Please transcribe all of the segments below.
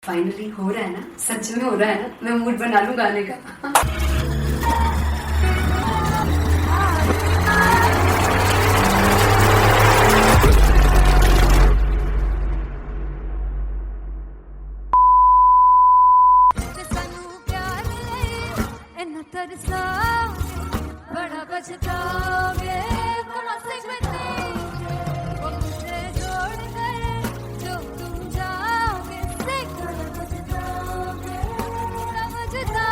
Finally हो रहा है ना, सच में हो रहा है ना। मैं मूड बना लूं गाने का। बड़ा बचताओगे बड़ा से वो मुझे जोड़ गए जो तुम जाओगे से बड़ा बचताओगे बड़ा बचताओगे।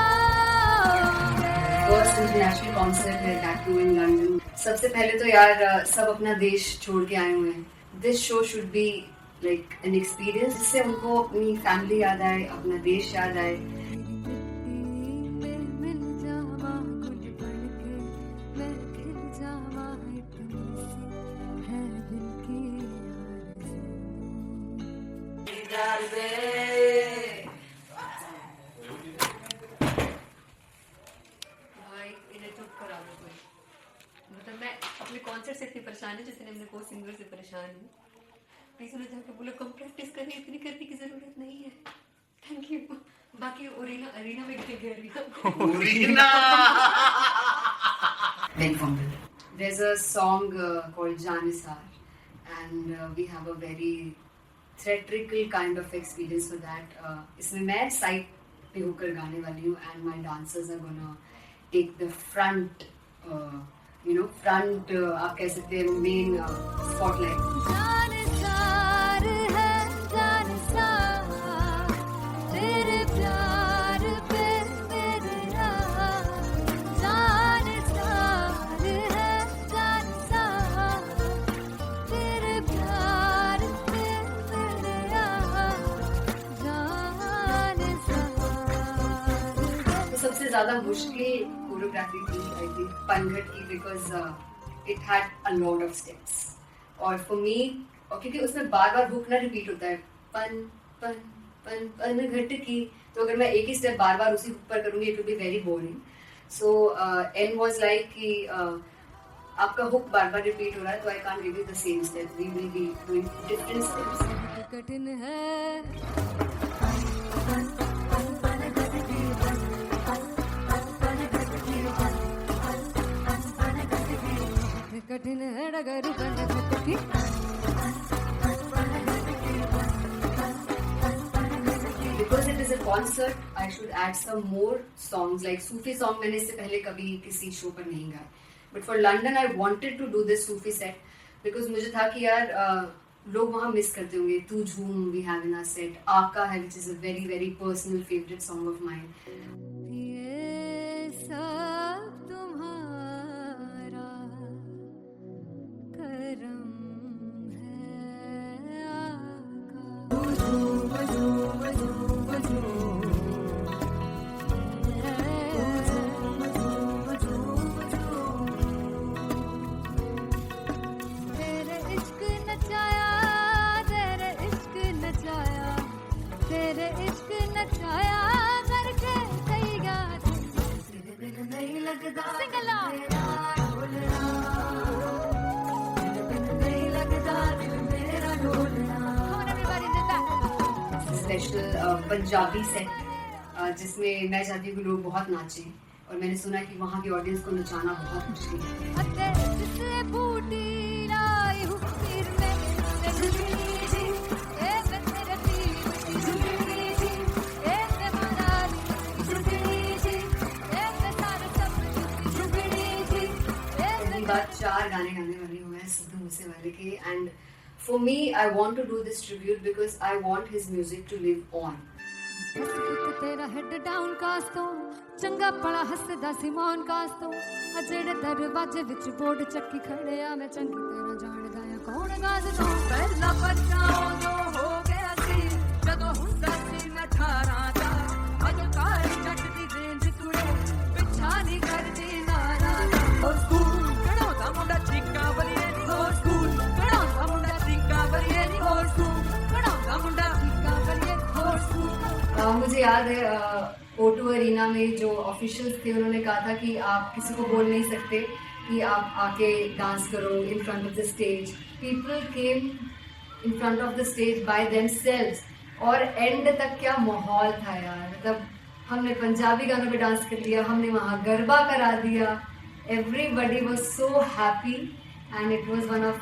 फर्स्ट इंटरनेशनल कॉन्सर्ट है दैट टू इन लंदन। सबसे पहले तो यार सब अपना देश छोड़ के आए हुए हैं। This show should be like an experience जिससे उनको अपनी फैमिली याद आए, अपना देश याद आए। मतलब मैं अपने कॉन्सर्ट से इतनी परेशान है जितने अपने को सिंगर से परेशान हूँ। प्लीज उन्हें जाके बोलो कम प्रैक्टिस करनी, इतनी करने की जरूरत नहीं है। Thank you. बाकी अरीना में गए arena there's a song called Janisar and we have a very theatrical kind of experience for that. इसमें मैं साइड पे होकर गाने वाली हूँ and my dancers are gonna take the front आप कह सकते हैं मेन स्पॉटलाइट। सबसे ज्यादा मुश्किल कोरियोग्राफी थी आई थिंक पनघट की, because it had a lot of steps और फॉर मी, और क्योंकि उसमें बार बार हुक ना रिपीट होता है पन पन पन पनघट की, तो अगर मैं एक ही स्टेप बार बार उसी हुक पर करूंगी it will be very boring. So and was like कि आपका हुक बार बार रिपीट हो रहा है तो I can't give you the same step, we will be doing different steps. कठिन है कठिन है डगर की Because it is a concert, I should add some more songs like Sufi song. मैंने इससे पहले कभी किसी शो पर नहीं गाए, but for London I wanted to do this Sufi set because मुझे था कि यार लोग वहाँ मिस करते होंगे। तू झूम we have in our set, आका है which is a very very personal favorite song of mine. ये सब तुम्हारा करम है तेरे इश्क नचाया करके कहेगा तेरे बिन नहीं लगता सिंगला स्पेशल पंजाबी सेट जिसमें मैं चाहती हूँ कि लोग बहुत नाचें और मैंने सुना कि वहाँ की ऑडियंस को नचाना बहुत मुश्किल है। बात 4 गाने गाने वाली हूँ मैं सिद्धू मूसेवाले के and for me I want to do this tribute because I want his music to live on. तेरा हेड डाउन कास तो चंगा पड़ा हसदा सिमोन कास तो अजेड़े दरवाजे विच बोर्ड चक्की खड़े आ मैं चंगी तेरा जानदा या कौन गाज तो पहला बच्चा जो हो गया सी जदों हुंदा सी मैं 18 दा अज काली जट दी रेंज कुड़े पिछा नहीं करदी नारा ओ स्कूल कड़ोदा मुंडा चीका बलिए ओ स्कूल कड़ोदा मुंडा चीका बलिए ओ स्कूल कड़ोदा मुंडा चीका बलिए ओ स्कूल। मुझे याद है O2 अरीना में जो ऑफिशियल्स थे उन्होंने कहा था कि आप किसी को बोल नहीं सकते कि आप आके डांस करो in front of the stage. People came in front of the stage by themselves और एंड तक क्या माहौल था यार, मतलब हमने पंजाबी गानों पे डांस कर लिया, हमने वहाँ गरबा करा दिया, everybody was so happy and it was one of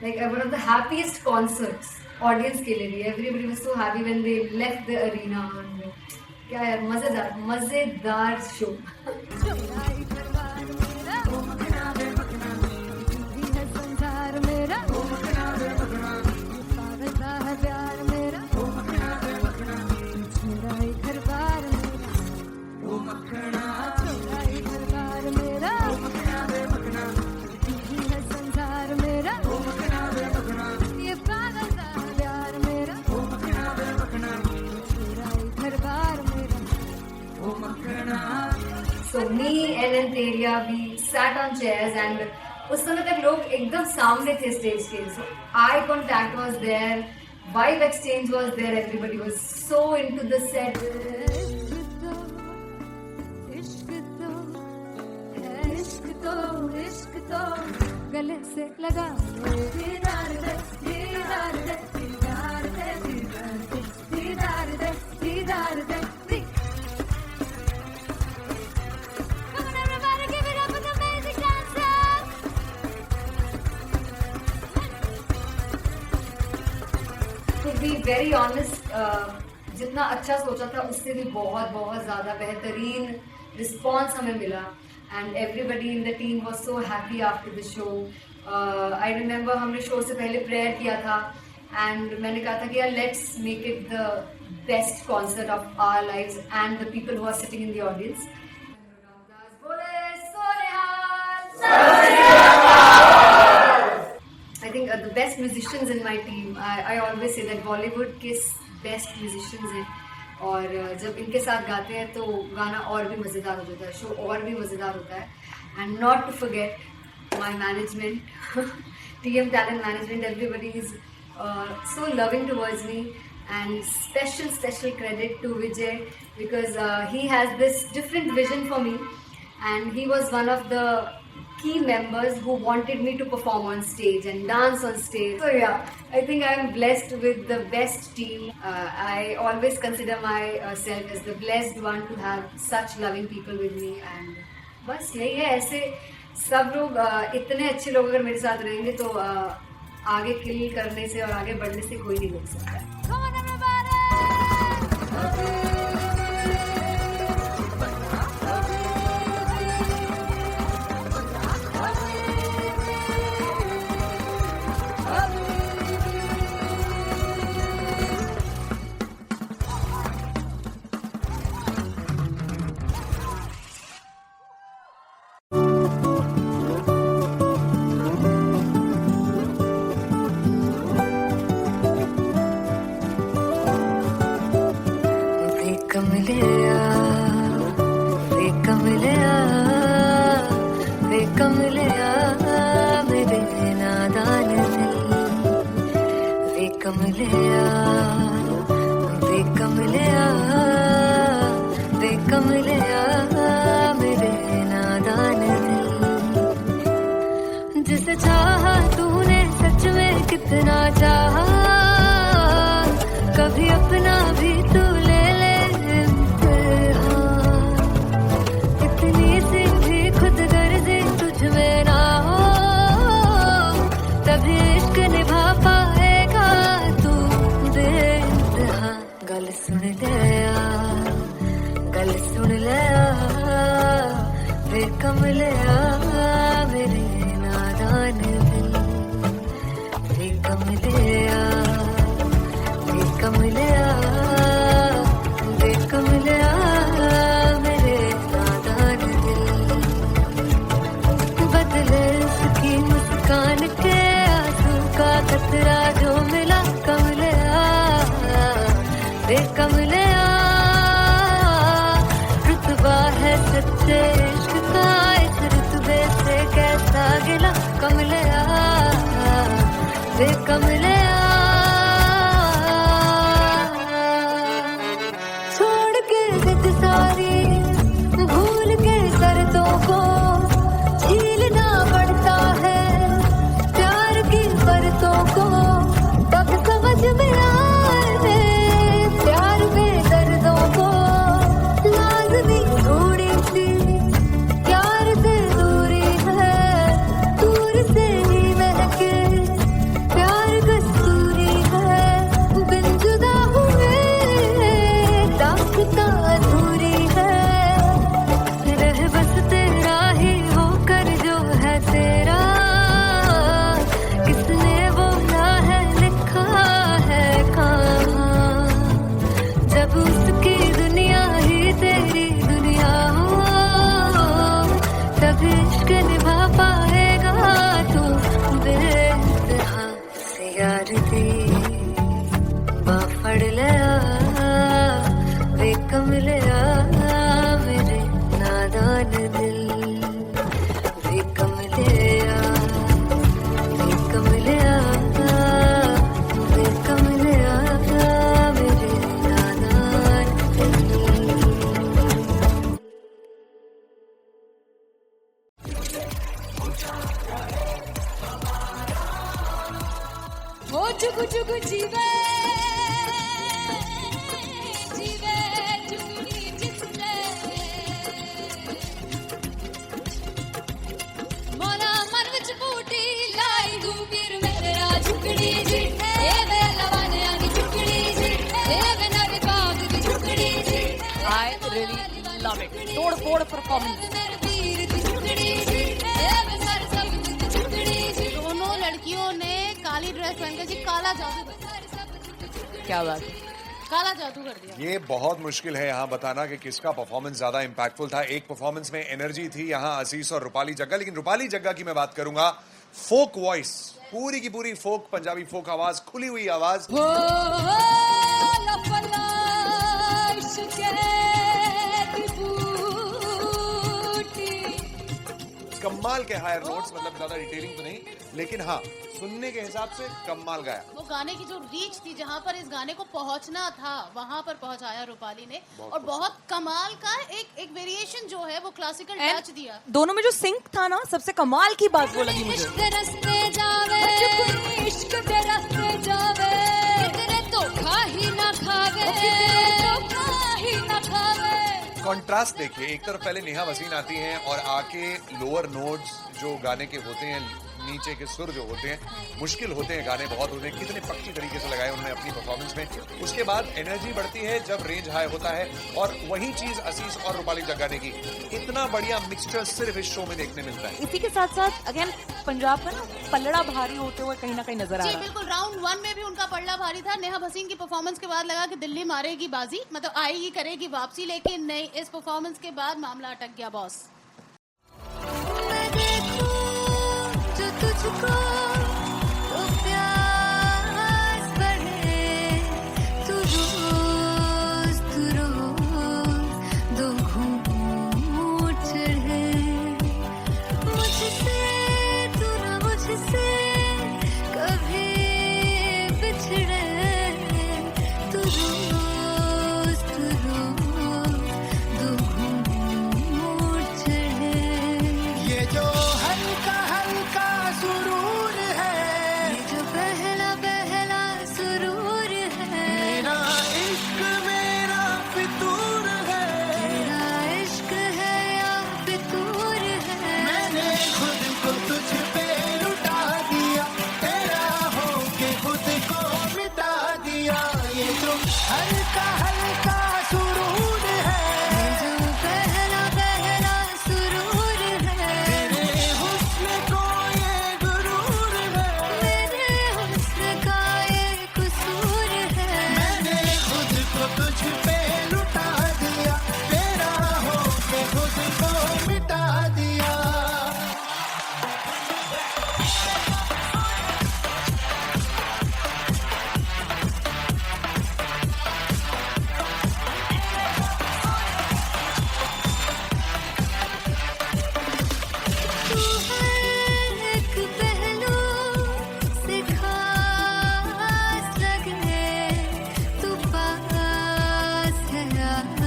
the happiest concerts audience के लिए भी. Everybody was so happy when they left the arena. और क्या यार, मजेदार show. So me and Antelia, we sat on chairs and उस समय तक लोग एकदम सामने थे स्टेज के. So eye contact was there, vibe exchange was there, everybody was so into the set. इश्क तो गले से लगा दीदार दे दीदार दे दीदार दे दीदार दे दीदार दे. To be very honest, जितना अच्छा सोचा था उससे भी बहुत बहुत ज़्यादा बेहतरीन रिस्पॉन्स हमें मिला. And everybody in the team was so happy after the show. I remember हमने शो से पहले प्रेयर किया था and मैंने कहा था कि यार let's make it the best concert of our lives and the people who are sitting in the audience. I think the best musicians in my team. I always say that Bollywood के best musicians हैं. और जब इनके साथ गाते हैं तो गाना और भी मज़ेदार हो जाता है, शो और भी मज़ेदार होता है. And not to forget my management, TM Talent Management, everybody is so loving towards me, and special credit to Vijay because he has this different vision for me and he was one of the key members who wanted me to perform on stage and dance on stage. So yeah, I think I am blessed with the best team. I always consider myself as the blessed one to have such loving people with me. And बस यही है, ऐसे सब लोग इतने अच्छे लोग अगर मेरे साथ रहेंगे तो आगे किल करने से और आगे बढ़ने से कोई नहीं रोक सकता है. जिसे चाहा तूने सच में कितना चाहा, कभी अपना भी तू ले ले इम्तिहान. इतनी सी भी खुद गर्जी तुझ में ना हो, तभी इश्क निभा पाएगा तू बेइंतहा. गल सुन ले वे कमलिया मेरे नादान दिल. वे कमलिया वे कमलिया वे कमलिया मेरे नादान दिल. बदले उसकी मुस्कान के आंसू का कतरा जो मिला कमलिया वे कमलिया. रुतबा है सच्चे इश्क का, इस रुतबे से कैसा गिला कमलिया वे कमलिया. छोड़ के जिद सारी भूल के शर्तों को झीलना पड़ता है, प्यार की परतों को तब समझ में आए जुग जीवे जीवे जुगनी जिसने मोरा मन विच बूटी लाई दूबीर मेरे राज झुकड़ी जी ए वे लवाने आनी झुकड़ी जी ए वे नर बाग दी झुकड़ी जी I really love it. तोड़ फोड़ परफॉर्मेंस। दोनों लड़कियों ने काली ड्रेस पहनकर जी काला जादू कर दिया। क्या बात है। काला जादू कर दिया। ये बहुत मुश्किल है यहाँ बताना कि किसका परफॉर्मेंस ज्यादा इंपैक्टफुल था। एक परफॉर्मेंस में एनर्जी थी यहाँ असीस और रूपाली जग्गा, लेकिन रूपाली जग्गा की मैं बात करूंगा फोक वॉइस, पूरी की पूरी फोक, पंजाबी फोक आवाज, खुली हुई आवाज। कमाल के हायर नोट्स, मतलब ज्यादा डिटेलिंग तो नहीं, लेकिन हाँ सुनने के हिसाब से कमाल गाया। वो गाने की जो रीच थी, जहाँ पर इस गाने को पहुंचना था वहां पर पहुंचाया रूपाली ने, और बहुत कमाल का एक वेरिएशन जो है वो क्लासिकल टच दिया। दोनों में जो सिंक था ना, सबसे कमाल की बात वो लगी मुझे। इश्क दे रस्ते जावे इश्क दे रस्ते जावे तेरे धोखा ही ना खावे धोखा ही ना खावे। कॉन्ट्रास्ट देखिए, एक तरफ पहले नेहा वसीम आती हैं और आके लोअर नोट्स जो गाने के होते हैं, नीचे के सुर जो होते हैं, मुश्किल होते हैं, गाने बहुत होते हैं, कितने पक्की तरीके से लगाए उन्होंने अपनी परफॉर्मेंस में। उसके बाद एनर्जी बढ़ती है जब रेंज हाई होता है, और वही चीज असीस और रूपाली जग्गा ने की। इतना बढ़िया मिक्सचर सिर्फ इस शो में देखने मिलता है। इसी के साथ साथ अगेन पंजाब का ना पलड़ा भारी होते हुए कहीं ना कहीं नजर आ जी रहा है। बिल्कुल, राउंड 1 में भी उनका पलड़ा भारी था। नेहा भसीन की परफॉर्मेंस के बाद लगा कि दिल्ली मारेगी बाजी, मतलब आएगी करेगी वापसी, लेकिन नहीं, इस परफॉर्मेंस के बाद मामला अटक गया बॉस। मैं देखूं जो तुझको तो प्यास बढ़े, तू रोज दो घूंट चढ़े, मुझसे तू ना मुझसे कभी बिछड़े, तू रोज दो घूंट चढ़े। ये जो हल्का हल्का सुरूर है, ये जो पहला पहला सुरूर है, मेरा इश्क मेरा फितूर है, तेरा इश्क है या फितूर है। मैंने खुद को तुझ पे लुटा दिया, तेरा होके खुद को मिटा दिया। ये जो हल्का हल्का सुरूर है, ये जो पहला पहला सुरूर है, तेरे हुस्न को ये गुरूर है, मेरे हुस्न का ये कसूर है। मैंने खुद को तुझ पे लुटा दिया, तेरा होके खुद को मिटा दिया। तू हर एक पहलू से खास लगे, तू पास है आज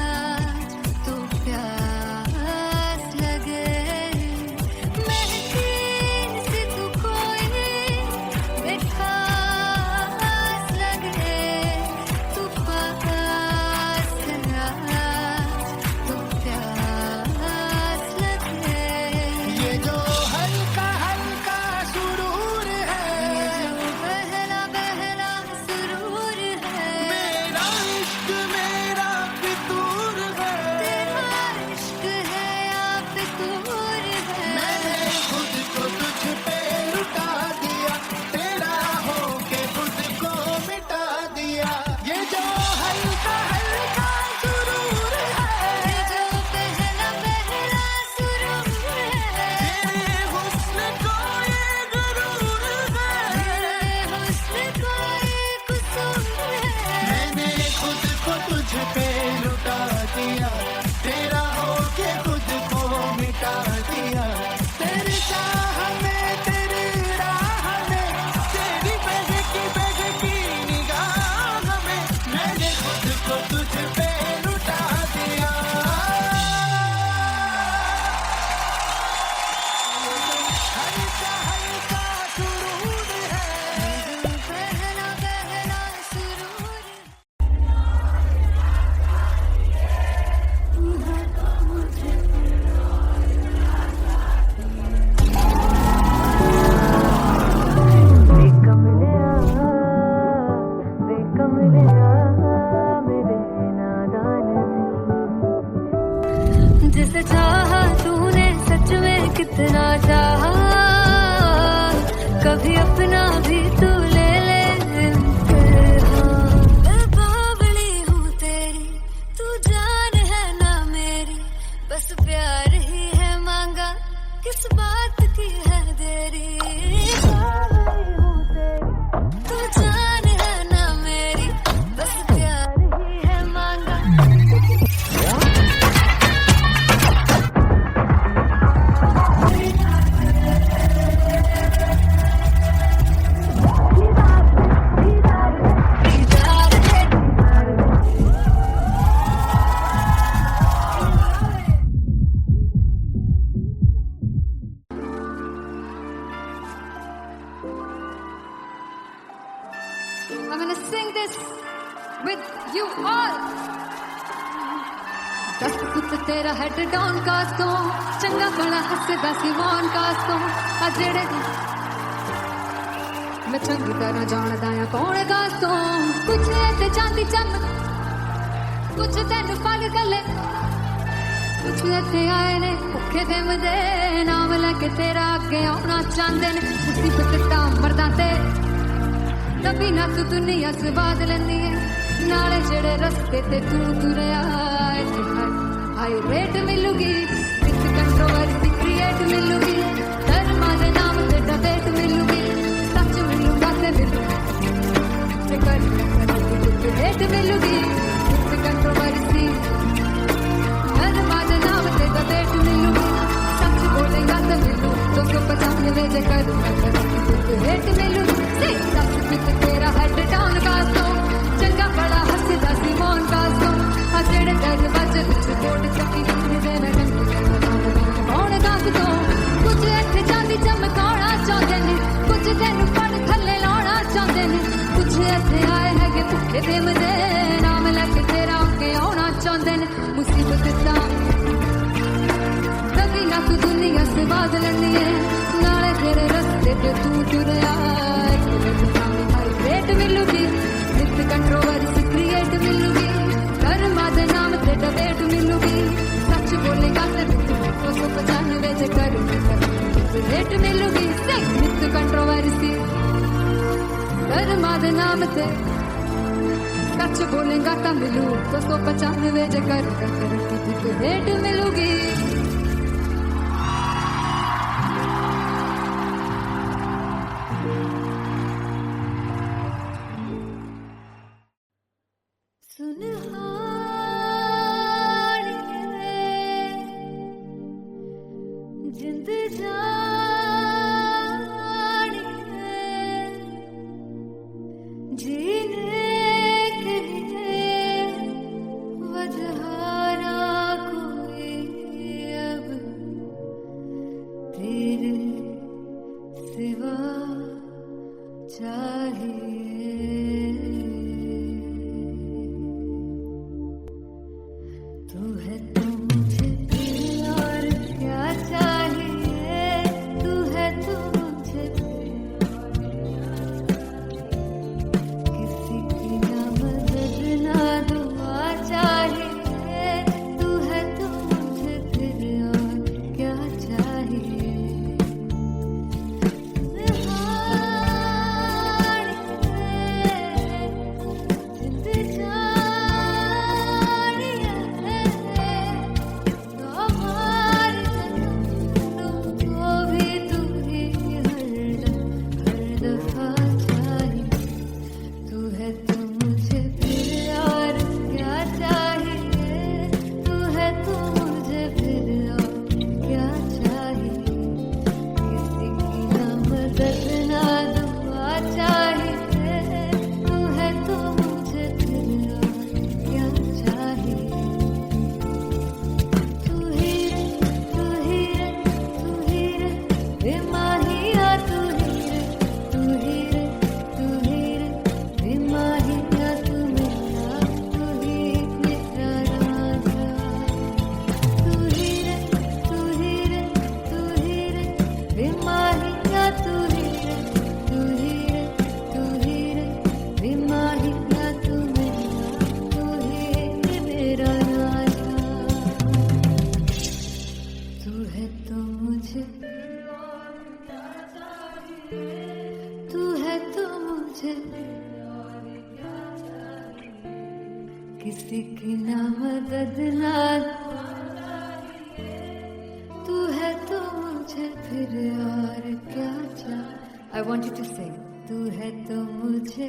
तो प्यास लगे, महके से तू कोई मिठास लगे, तू पास है आज तो प्यास लगे। ये जो हल्का हल्का सुरूर है, ये जो पहला पहला सुरूर है, मेरा इश्क मेरा फितूर है, तेरा इश्क है या फितूर है। मैंने खुद को तुझ पे लुटा दिया, तेरा होके खुद को मिटा दिया। ये जो हल्का हल्का सुरूर है, ये जो पहला पहला सुरूर है, तेरे हुस्न को ये गुरूर है, तेरे हुस्न का ये कसूर है। मैंने खुद को तुझ पे लुटा दिया, तेरा होके खुद को मिटा दिया। तेरी चाह में तेरी राह में, तेरी बहकी निगाह में, मैंने खुद को तुझ पे लुटा दिया। हल्का हल्का सुरूर है, ये जो पहला पहला जिसे चाहा तूने सच में कितना चाहा, कभी अपना भी तू ले ले इम्तिहान। मैं बावली हूँ तेरी, तू जान है ना मेरी, बस प्यार ही है मांगा, किस बात की है देरी। बावली हूँ तेरी, तू जान है ना मेरी, बस प्यार ही है मांगा। I'm gonna sing this with you all. दस पुत तेरा हेड डाउन कास्तों, चंगा बड़ा हसदा सिमोन कास्तों, आ जेड़े मैं चंगी तरह जानदा आ कौन कास्तों। कुछ ऐसे चांदी चमक, कुछ तेन फल गले, कुछ ऐसे आए ने भुखे दिम दे, नाम लेके तेरा अगे आना चाहते ने। मुसीबत तां मरदा ते तभी ना तू दुनिया स्वाद लेंदी है, नाले जेड़े रस्ते ते तू तुरया, हाई रेट मिलूगी, विद कंट्रोवर्सी क्रिएट मिलूगी, धर्मा दे नाम ते डिबेट मिलूगी, सच मिलूगा ते मिलूगी, कर रेट मिलूगी, विद कंट्रोवर्सी धर्मा दे नाम ते डिबेट मिलूगी, सच बोलेगा ते मिलू 295 जे कर रेट मिलूगी। तेरा हेड डाउन कास्तों, चंगा बड़ा हसदा सिमोन कास्तों, आ जेड़े दरवाजे विच बोर्ड चक्की दे मैं कौन कास्तों। कुछ इत्थे चांदी चमकाना चाहते ने, कुछ तेनू पड़ थल्ले लाना चाहते ने, कुछ इत्थे आए हैगे भुखे दिम दे, नाम लेके तेरा अगे आना चाहते ने। मुसीबत तां कभी ना तू दुनिया स्वाद लैंदी है, नाले तेरे रस्ते ते तू तुरया, रेट मिलूगी, विद कंट्रोवर्सी क्रिएट मिलूगी, कर्मा दे नाम ते डिबेट मिलूगी, सच बोलेगा ते 295 जे कर रेट मिलूगी, विद कंट्रोवर्सी कर्मा दे नाम ते सच बोलेगा ता मिलू 295 जे कर रेट मिलूगी। जिंद जानिए, जीने के लिए वजह ना कोई अब, तेरे सिवा चाहिए। तू है तो मुझे दिल और क्या चाहिए, तू है तो मुझे किसी की ना मदद ना दुआ चाहिए, तू है तो मुझे दिल और क्या चाहिए। जिंद जानिए, मदद ना, तू है तो मुझे फिर और क्या चाहिए. I want you to sing. तू है तो मुझे,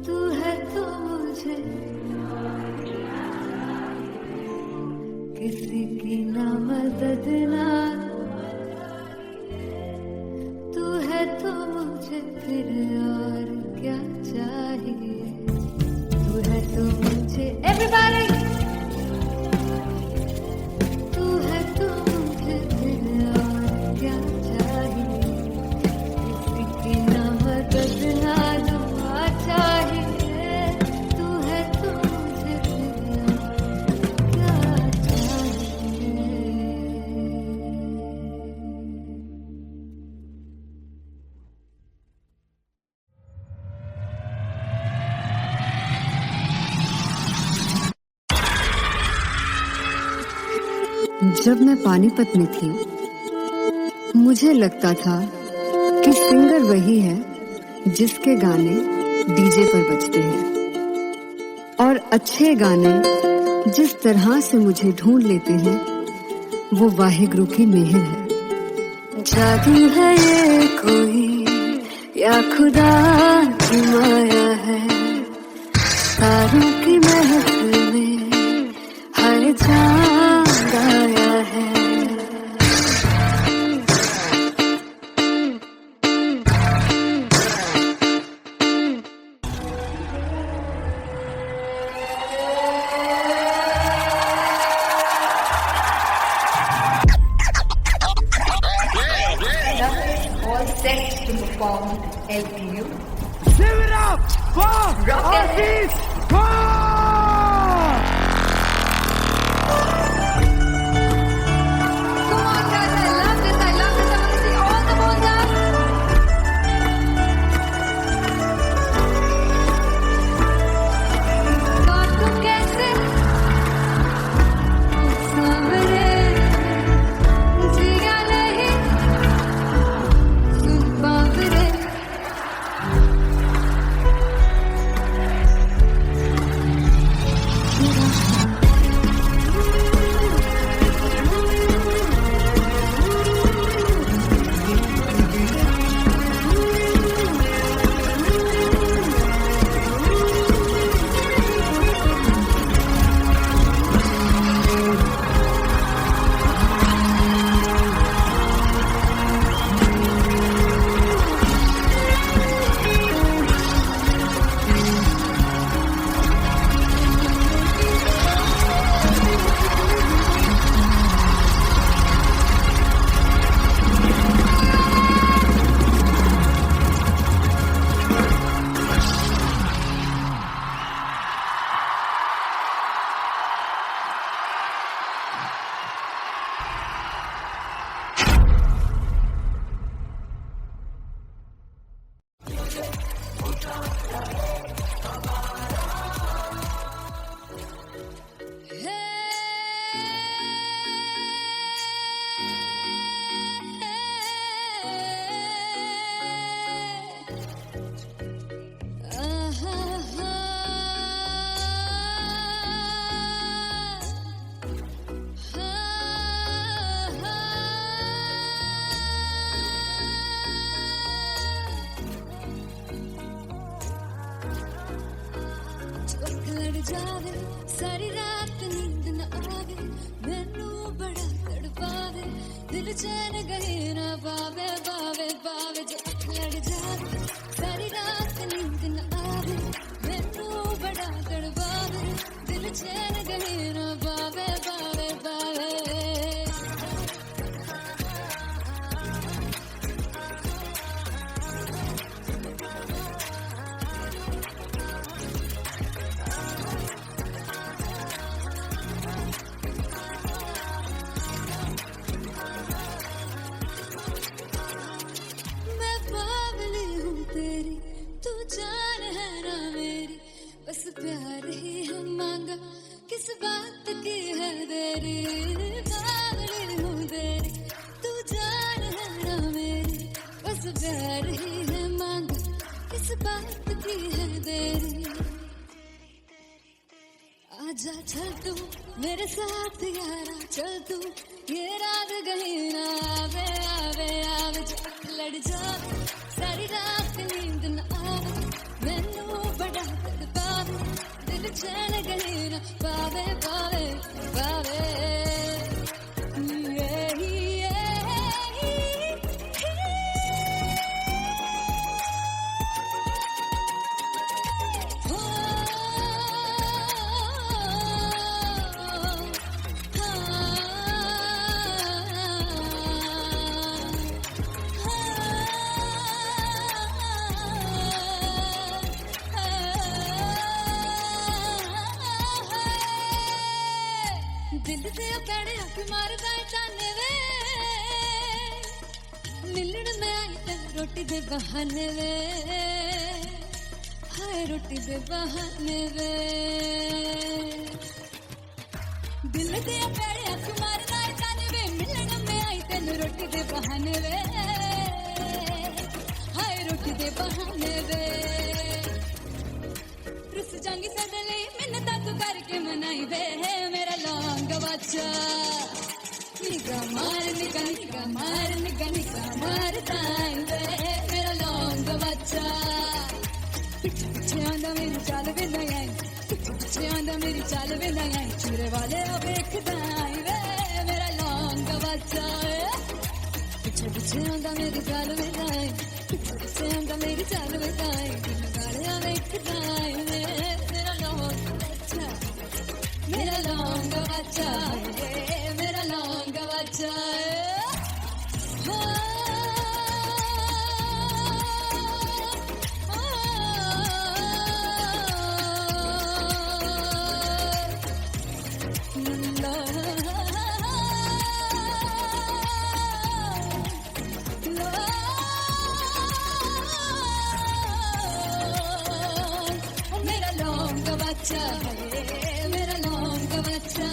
तू है तो मुझे, किसी की ना मदद ना, तू है तो मुझे फिर और क्या चाहिए. तू है तो मुझे, everybody, तू है तो मुझे फिर और क्या चाहिए. किसी की ना मदद ना, दुआ चाहिए. तू है तो मुझे फिर और क्या चाहिए. जब मैं पानीपत में थी, मुझे लगता था कि सिंगर वही है जिसके गाने डीजे पर बजते हैं, और अच्छे गाने जिस तरह से मुझे ढूंढ लेते हैं वो वाहिगुरु की मेहर है. जादू है ये कोई या खुदा की माया है, तारों की महफिल में हर चांद आया है. All set to perform LPU. Give it up for Artist Paul! Come on guys, I love this, I love this. I want to see all the balls up. काटू कैसे सावरे, जिया नहीं सुन बावरे. जावे सारी रात नींद न आवे, मैनू बड़ा तड़पावे, दिल चैन गए ना पावे पावे पावे. जो अख लड़ जावे सारी रात नींद न आवे, मैनू बड़ा तड़पावे, दिल चैन गए ना पावे पावे पावे. जान है ना मेरी, बस प्यार ही हम मांगा, किस बात की है देरी. बावली हूँ तेरी, तू जान है ना मेरी, बस प्यार ही है मांगा, किस बात की है देरी. आजा चल तू मेरे साथ यारा, चल तू ये रात गली ना आवे आवे आवे, जो लड़ जावे सारी रात नींद न आवे, मैनू बड़ा तड़पावे, दिल चैन गली ना पावे पावे पावे। दिल से पैड़े हक मारदा ताने वे, मिलन में आई तेन रोटी दे बहाने वे, हाय रोटी दे बहाने वे। दिल से पैड़े हक मारदा ताने वे, मिलन में आई तेन रोटी दे बहाने वे, हाय रोटी दे बहाने वे। रुस जांगी साडे लई मिन्नत तू करके मनाई वे, मेरा लौंग बच्चा निगा मार निगा निगा मार निगा निगा मार ताई वे, मेरा लौंग बच्चा। पीछे पीछे आंदा मेरी चाल वे नहीं आई, पीछे पीछे आंदा मेरी चाल वे नहीं आई, चूरे वाले अब देखदा आई वे, मेरा लौंग बच्चा। पीछे पीछे आंदा मेरी चाल वे नहीं आई, पीछे पीछे आंदा मेरी चाल वे नहीं आई, दिल वाले अब देखदा आई वे, मेरा लौंग बच्चा, मेरा लौंग बच्चा, मेरा लौंग बच्चा। मेरा लौंग बच्चा, मेरा लौंग बच्चा,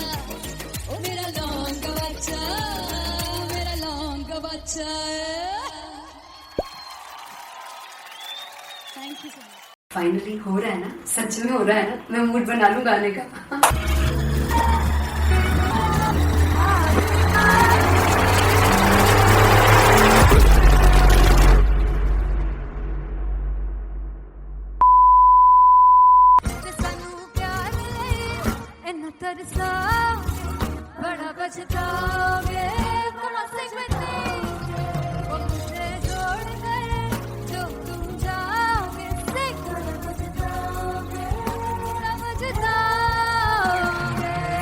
ओ मेरा लौंग बच्चा, मेरा लौंग बच्चा। Thank you so much. Finally हो रहा है ना, सच में हो रहा है ना, मैं मूड बना लूं गाने का। तरसा बड़ा पछताओगे, मुझसे वो मुझे जोड़ गए, जो तुम जाओगे से पछताओगे, समझताओगे।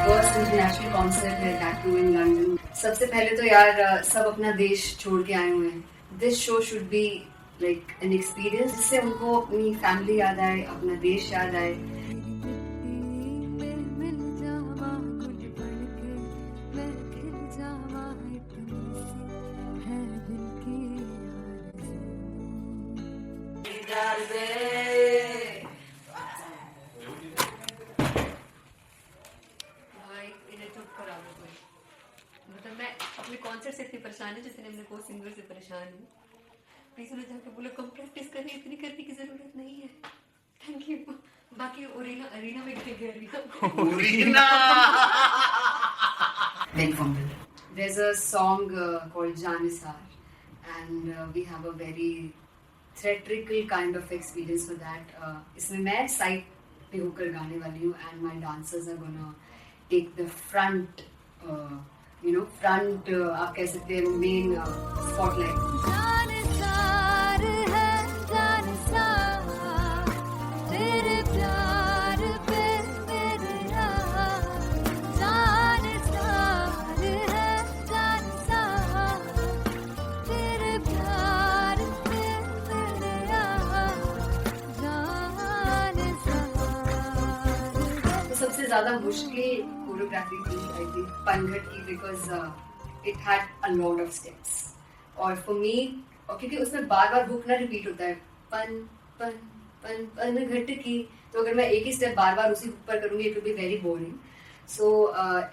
फर्स्ट इंटरनेशनल कॉन्सर्ट है दैट टू इन लंदन। सबसे पहले तो यार सब अपना देश छोड़ के आए हुए हैं। This show should be like an experience, जिससे उनको अपनी फैमिली याद आए, अपना देश याद आए। मतलब मैं अपने कॉन्सर्ट से इतनी परेशान है जितने अपने को सिंगर से परेशान हूँ। प्लीज उन्हें जाके बोलो कम प्रैक्टिस करनी, इतनी करने की जरूरत नहीं है। Thank you. बाकी अरीना में गए arena Very fumble. There's a song called Janisar, and we have a very theatrical kind of experience for that. इसमें मैं साइड पे होकर गाने वाली हूँ, and my dancers are gonna take the front, front आप कह सकते हैं main spotlight. जानसार है जानसार, तेरे प्यार पे मेरे यार, जानसार है जानसार, तेरे प्यार पे मेरे यार, जानसार। तो सबसे ज्यादा मुश्किल कोरियोग्राफी थी आई थिंक पनघट की, because it had a lot of steps. और फॉर मी, और क्योंकि उसमें बार बार हुक ना रिपीट होता है, पन पन पन पनघट की, तो अगर मैं एक ही स्टेप बार बार उसी हुक पर करूंगी it will be very boring. So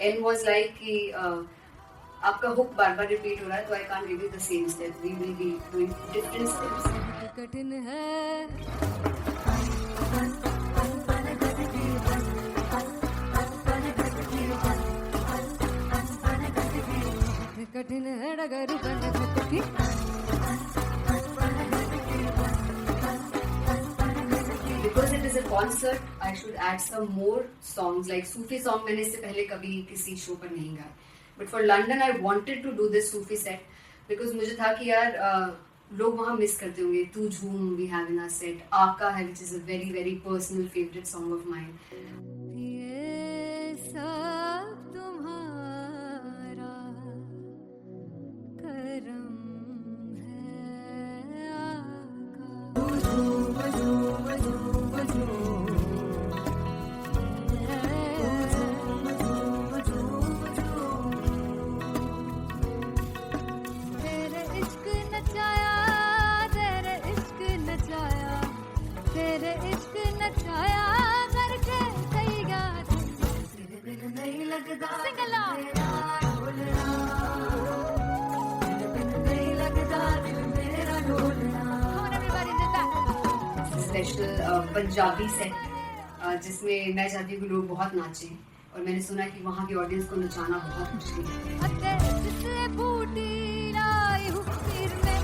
and was like कि आपका हुक बार बार रिपीट हो रहा है, तो I can't give you the same step, we will be doing different steps. कठिन है कठिन है डगर बन की Because it is a concert, I should add some more songs like Sufi song. मैंने इससे पहले कभी किसी शो पर नहीं गाया. But for London, I wanted to do this Sufi set because मुझे था कि यार लोग वहाँ मिस करते होंगे. तू झूम we have in our set. आका है which is a very very personal favorite song of mine. ये सब तुम्हारा करम है तेरे इश्क नचाया तेरे इश्क नचाया करके तैयार तेरे बिन नहीं लगता सिंगला तेरे बिन नहीं लगता दिल मेरा ढोलना. Come on everybody do that. Special Punjabi set जिसमें मैं चाहती हूँ कि लोग बहुत नाचें और मैंने सुना है कि वहाँ की ऑडियंस को नचाना बहुत मुश्किल है. अते जिससे बूटी लाई हूँ फिर मैं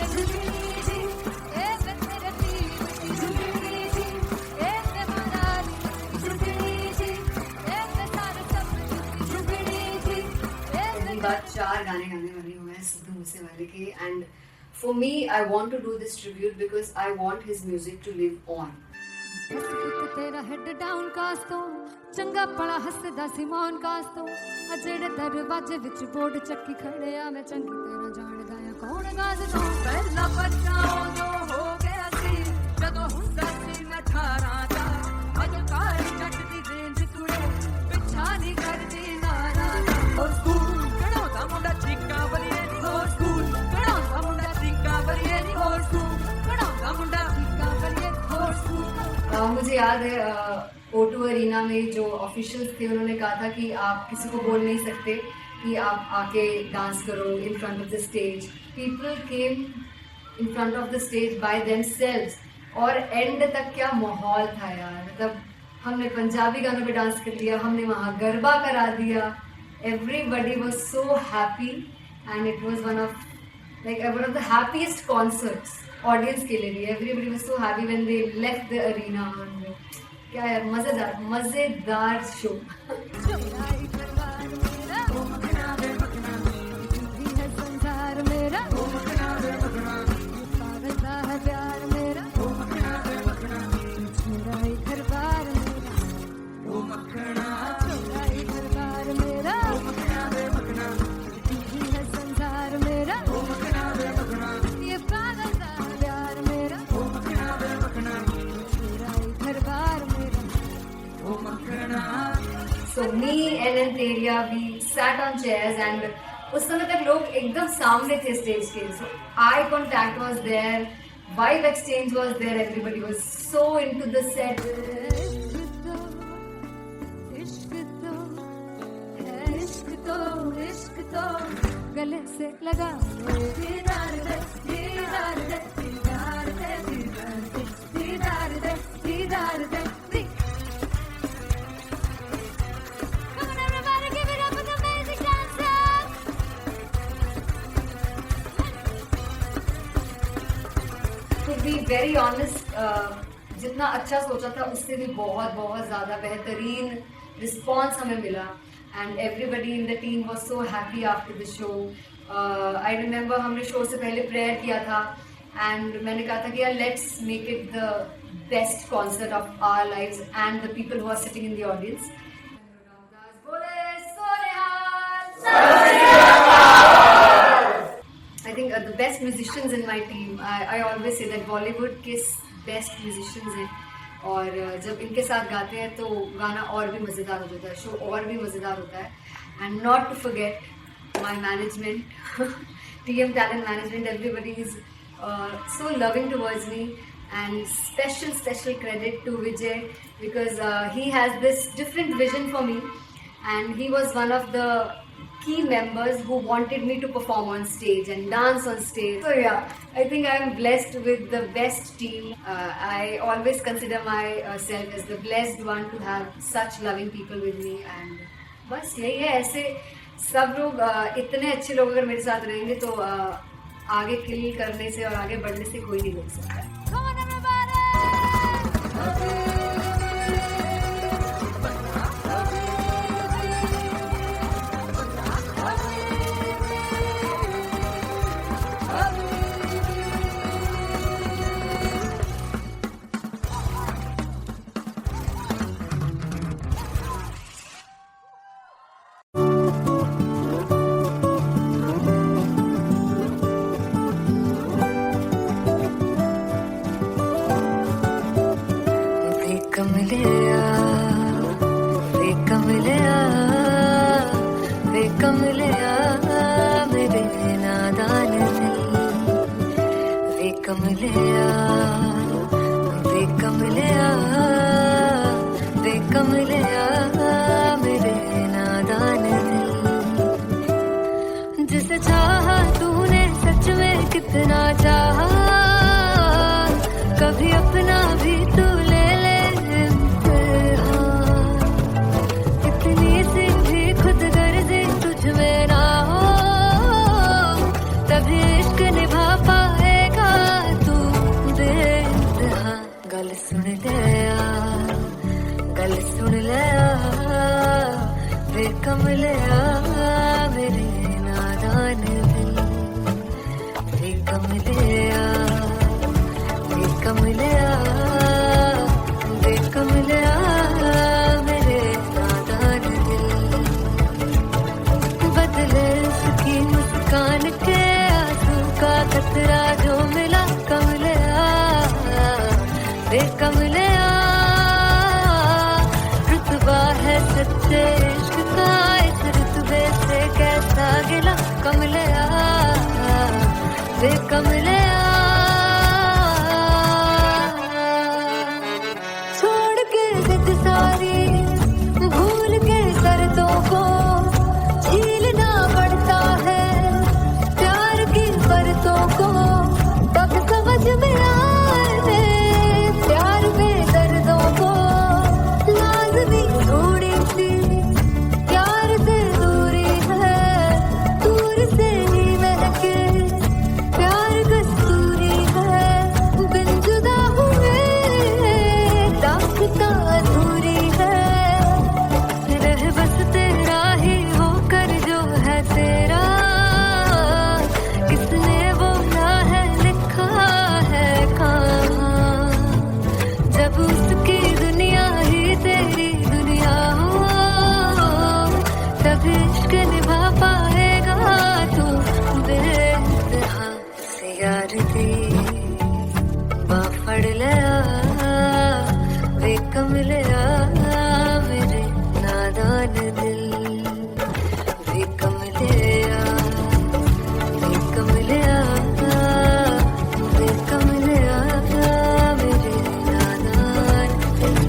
झुकनी जी ए मैं तेरे पीर झुकनी जी ए मैं मारानी झुकनी जी ए मैं सारे सब झुकनी जी ए पहली बार 4 गाने गाने वाली हूँ मैं सिद्धू मूसेवाले के. And for me I want to do this tribute because I want his music to live on. ਇੱਕ ਤੇਰਾ ਹੈਡ ਡਾਊਨ ਕਾਸ ਤੋਂ ਚੰਗਾ ਭਲਾ ਹੱਸਦਾ ਸੀ ਮੌਨ ਕਾਸ ਤੋਂ ਆ ਜਿਹੜੇ ਦਰਵਾਜ਼ੇ ਵਿੱਚ ਬੋਰਡ ਚੱਕੀ ਖੜਿਆ ਮੈਂ ਚੰਗੀ ਤਰ੍ਹਾਂ ਜਾਣਦਾ ਆ ਕੌਣ ਗਾਜ਼ ਤੋਂ ਪਹਿਲਾ ਬੱਚਾ ਉਦੋਂ ਹੋ ਗਿਆ ਸੀ ਜਦੋਂ ਹੁੰਦਾ ਸੀ ਮੈਂ 18 ਦਾ ਅੱਜ ਕਾਲੀ ਜੱਟ ਦੀ ਰੇਂਜ ਕੁੜੇ ਪਿੱਛਾ ਨਹੀਂ ਕਰਦੀ ਨਾਰਾ ਹੋਰ ਸਕੂਲ ਕਢਾਉਂਦਾ ਮੁੰਡਾ ਚੀਕਾਂ ਬਲੀਏ ਨਹੀਂ ਹੋਰ ਸਕੂਲ ਕਢਾਉਂਦਾ ਮੁੰਡਾ ਚੀਕਾਂ ਬਲੀਏ ਨਹੀਂ ਹੋਰ ਸਕੂਲ ਕਢਾਉਂਦਾ ਮੁੰਡਾ ਚੀਕਾਂ ਬਲੀਏ ਹੋਰ ਸਕੂਲ. मुझे याद है O2 अरीना में जो ऑफिशियल्स थे उन्होंने कहा था कि आप किसी को बोल नहीं सकते कि आप आके डांस करो in front of the stage. People came in front of the stage by themselves और एंड तक क्या माहौल था यार. मतलब हमने पंजाबी गानों पे डांस कर लिया, हमने वहाँ गरबा करा दिया. Everybody was so happy and it was one of the happiest concerts audience के लिए भी. Everybody was so happy when they left the arena. क्या यार मजेदार शो. संसार मेरा पागलता है प्यार मेरा मेरा ही घर बार मेरा मेरा ही घर बार मेरा है संसार मेरा ये पागलता है प्यार मेरा मेरा ही घर बार मेरा. So me and Anteria, we sat on chairs and उस समय तक लोग एकदम सामने थे स्टेज के. So eye contact was there, vibe exchange was there, everybody was so into the set. इश्क तो गले से लगा दीदार दे दीदार दे दीदार दे दीदार दे दीदार दे. Come on everybody, give it up for the amazing dancers. To be very honest, जितना अच्छा सोचा था उससे भी बहुत बहुत ज़्यादा बेहतरीन रिस्पॉन्स हमें मिला. And everybody in the team was so happy after the show. I remember हमने शो से पहले प्रेयर किया था and मैंने कहा था कि यार let's make it the best concert of our lives and the people who are sitting in the audience. I think the best musicians in my team. I always say that Bollywood के best musicians हैं. और जब इनके साथ गाते हैं तो गाना और भी मज़ेदार हो जाता है, शो और भी मज़ेदार होता है. And not to forget my management, TM Talent Management. Everybody is so loving towards me, and special credit to Vijay because he has this different vision for me, and he was one of the key members who wanted me to perform on stage and dance on stage. So yeah, I think I'm blessed with the best team. I always consider myself as the blessed one to have such loving people with me. And बस यही है, ऐसे सब लोग इतने अच्छे लोग अगर मेरे साथ रहेंगे तो आगे किल करने से और आगे बढ़ने से कोई नहीं रोक सकता है। Come on, everybody! जिसे चाहा तूने सच में कितना चाहा, कभी अपना भी तू ले ले इम्तिहान। इतनी सी भी खुद गर्जी तुझ में ना हो, तभी इश्क निभा पाएगा तू बेइंतहा। गल सुन ले यार, गल सुन ले यार, वे कमले यार मेरे नादान दिल। वे कमले यार, वे कमले यार, वे कमले यार मेरे नादान दिल। बदले उसकी मुस्कान के आंसू का कतरा जो मिला कमले यार, वे कमले यार। रुतबा है सच्चे इश्क का, इस रुतबे से कैसा गिला कमले यार, वे कमले यार। छोड़ के जिद सारी, भूल के शर्तों को, झीलना पड़ता है प्यार की शर्तों को। तब समझ में आए प्यार में दर्दों को, लाज़मी थोड़ी सी प्यार से दूरी है, दूर से ही महके प्यार कस्तूरी है। बिन जुदा हुए दास्तां अधूरी है, रह बस तेरा ही होकर जो है तेरा, किसने वो ना है लिखा है कहाँ। जब उसकी दुनिया ही तेरी दुनिया हो, तब इश्क निभा पाएगा तू बेइंतहा। से यार दी बाफड़ लिया, वे कमले यार मेरे नादान दिल। वे कमले यार, वे कमले यार, वे कमले यार मेरे नादान दिल।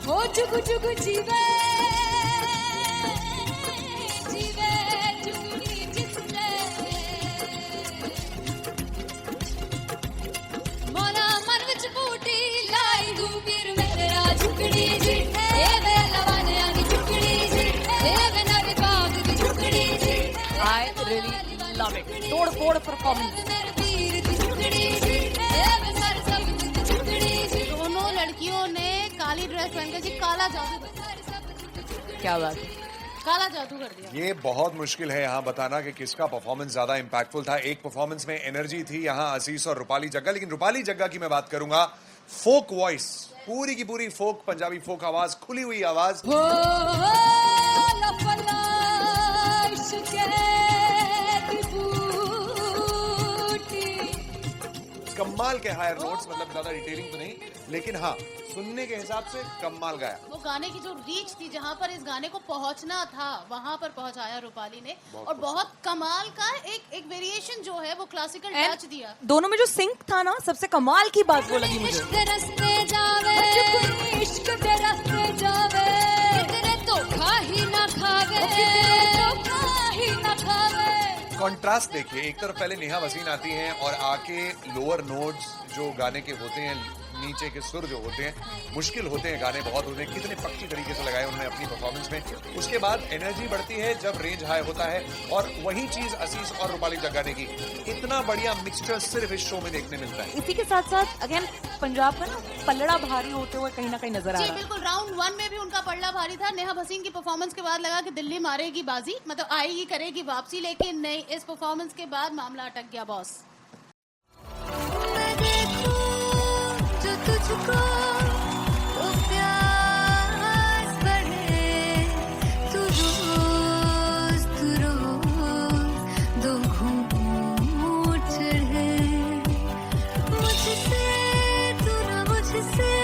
हो जुग जुग जीवे, जीवे जुगनी जिसने, मोरा मन विच बूटी लाई दूबीर मेरा झुकड़ी जी। ए वे लवाने आनी झुकड़ी जी, ए वे नवी बाग की झुकड़ी जी। I really love it. तोड़ फोड़ परफॉर्मेंस। मेरे पीर की झुकड़ी जी, ए वे सर सब की झुकड़ी जी। दोनों लड़कियों ने काली ड्रेस पहनकर जी काला जादू, क्या बात है। काला जादू कर दिया। ये बहुत मुश्किल है यहाँ बताना कि किसका परफॉर्मेंस ज्यादा इंपैक्टफुल था। एक परफॉर्मेंस में एनर्जी थी यहाँ असीस और रूपाली जग्गा, लेकिन रूपाली जग्गा की मैं बात करूंगा फोक वॉइस, पूरी की पूरी फोक, पंजाबी फोक आवाज, खुली हुई आवाज। हो लफला इश्क़े की बूटी। कमाल के हायर नोट्स, मतलब ज्यादा डिटेलिंग तो नहीं, लेकिन हाँ सुनने के हिसाब से कमाल गाया। वो गाने की जो रीच थी, जहाँ पर इस गाने को पहुंचना था वहां पर पहुंचाया रूपाली ने। और बहुत कमाल का एक वेरिएशन जो है वो क्लासिकल टच दिया। दोनों में जो सिंक था ना, सबसे कमाल की बात वो लगी मुझे। इश्क रस्ते जावे, इश्क दे रस्ते जावे, कितने धोखा ही ना खावे, धोखा ही ना खावे। कॉन्ट्रास्ट देखिए, एक तरफ पहले नेहा वसीम आती हैं और आके लोअर नोट्स जो गाने के होते हैं, नीचे के सुर जो होते हैं, मुश्किल होते हैं, गाने बहुत होते हैं, कितने पक्की तरीके से लगाए उन्होंने अपनी परफॉर्मेंस में। उसके बाद एनर्जी बढ़ती है जब रेंज हाई होता है, और वही चीज असीस और रूपाली जगाने की इतना बढ़िया मिक्सचर सिर्फ इस शो में देखने मिलता है। इसी के साथ साथ अगेन पंजाब का ना पलड़ा भारी होते हुए कहीं ना कहीं नजर आ जी रहा है। बिल्कुल, राउंड 1 में भी उनका पलड़ा भारी था। नेहा भसीन की परफॉर्मेंस के बाद लगा कि दिल्ली मारेगी बाजी, मतलब आएगी, करेगी वापसी, लेकिन नहीं, इस परफॉर्मेंस के बाद मामला अटक गया बॉस। मैं देखूं जो तुझको तो प्यास बढ़े, तू रोज दो घूंट चढ़े, मुझसे तू ना मुझसे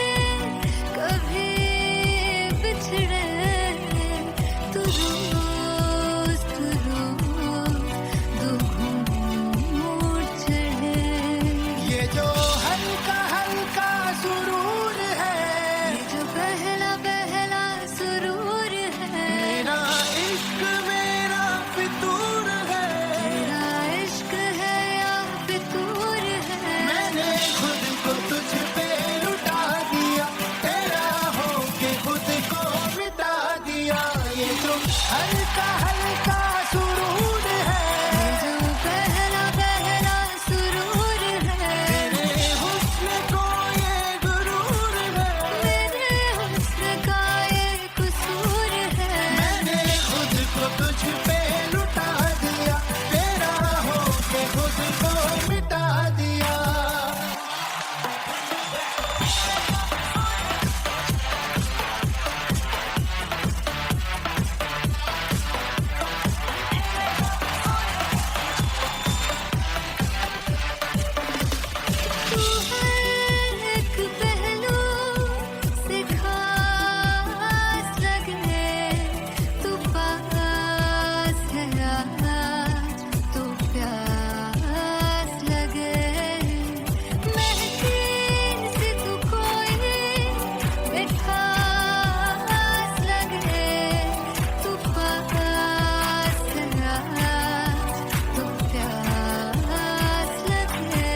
कभी बिछड़े, तू रोज दो घूंट चढ़े। ये जो हल्का हल्का सुरूर है, ये जो पहला पहला सुरूर है, मेरा इश्क मेरा फितूर है, तेरा इश्क है या फितूर है। मैंने खुद को तुझ पे लुटा दिया, तेरा होके खुद को मिटा दिया। ये जो हल्का हल्का सुरूर है, ये जो पहला पहला सुरूर है, तेरे हुस्न को ये गुरूर है, मेरे हुस्न का ये कसूर है। मैंने खुद को तुझ पे लुटा दिया, तेरा होके खुद को मिटा दिया। तू हर एक पहलू से खास लगे, तू पास है आज तो प्यास लगे, महकी सी तू कोई मिठास लगे, तू पास है आज तो प्यास लगे।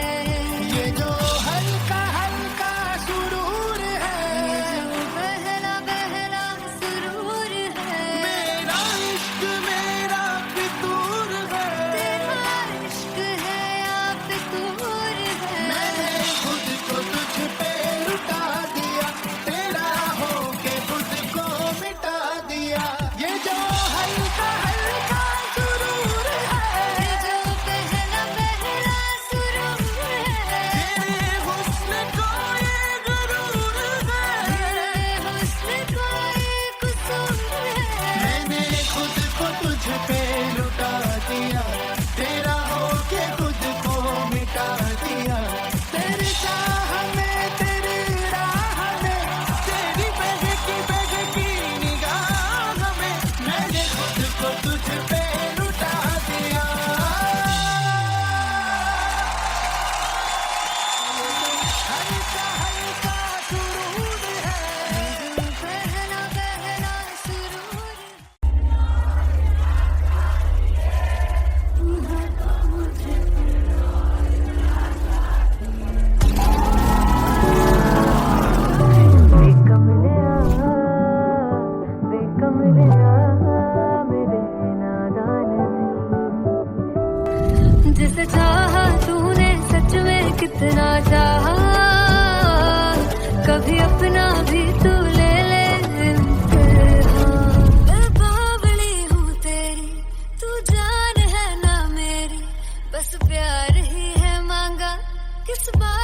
ये जो हल्का हल्का सुरूर है, ये जो पहला पहला सुरूर है, मेरा इश्क मेरा फितूर है, तेरा इश्क है या फितूर है। मैंने खुद को तुझ पे लुटा दिया, तेरा होके खुद को मिटा दिया। ये जो हल्का हल्का सुरूर है, ये जो पहला पहला सुरूर है, तेरे हुस्न को ये गुरूर है, तेरे हुस्न का ये कसूर है। मैंने खुद को तुझ पे लुटा दिया, तेरा होके खुद को मिटा दिया। तेरी चाह में तेरी राह में, तेरी बहकी निगाह में, मैंने खुद को तुझ पे लुटा दिया। हल्का हल्का सुरूर है, ये जो पहला पहला सुरूर है। जिसे चाहा तूने सच में कितना चाहा, कभी अपना भी तू ले ले इम्तिहान। मैं बावली हूँ तेरी, तू जान है ना मेरी, बस प्यार ही है मांगा, किस बात